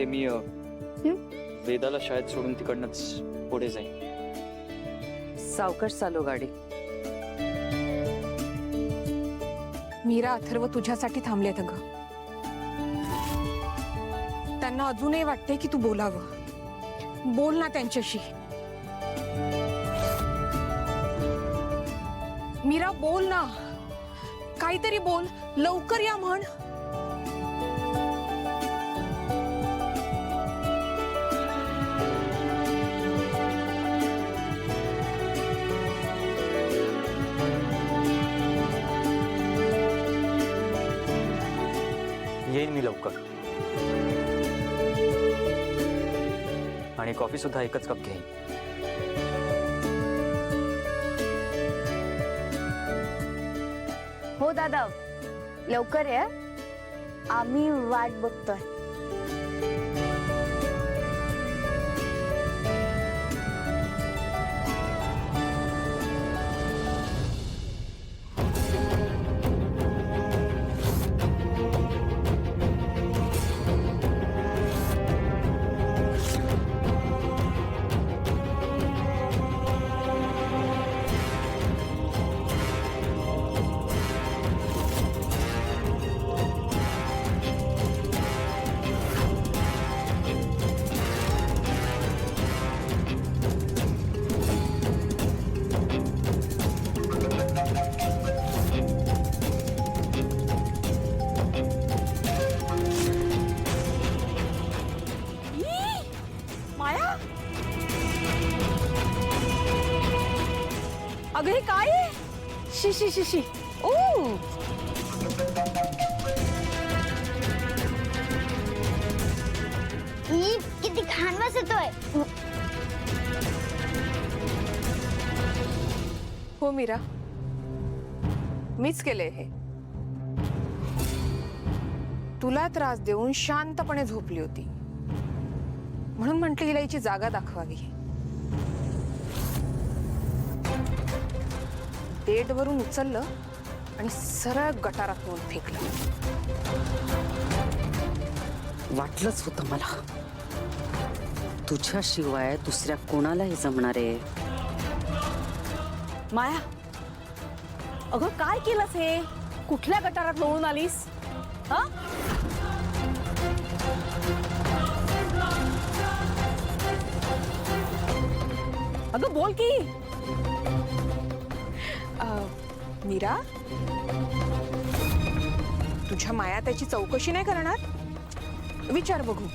माहितीये मी वेदाला शाळेत सोडून तिकडनंच पुढे जाईन. सावकाश चालू गाडी. मीरा अथर्व तुझ्यासाठी थांबलेत अगं. त्यांना अजूनही वाटते की तू बोलावं. बोल ना त्यांच्याशी. मीरा बोल ना, काहीतरी बोल. लवकर या म्हण. येईन मी लवकर. आणि कॉफी सुद्धा एकच कप घेईन. हो दादा, लवकर या. आम्ही वाट बघतोय. माया, अगं हे काय आहे? शिशी शिशी. ओ किती घाण वास येतोय. हो मीरा, मीच केले हे. तुला त्रास देऊन शांतपणे झोपली होती म्हणून म्हटलं हिला हिची जागा दाखवावी. बेडवरून उचललं आणि सरळ गटारात नेऊन फेकलं. वाटलंच होतं मला, तुझ्याशिवाय दुसऱ्या कोणालाही जमणार आहे. माया, अगं काय केलंस हे? कुठल्या गटारात लोळून आलीस? हा? अगं बोल की. मीरा, तुझ्या माया त्याची चौकशी नाही करणार? विचार बघू.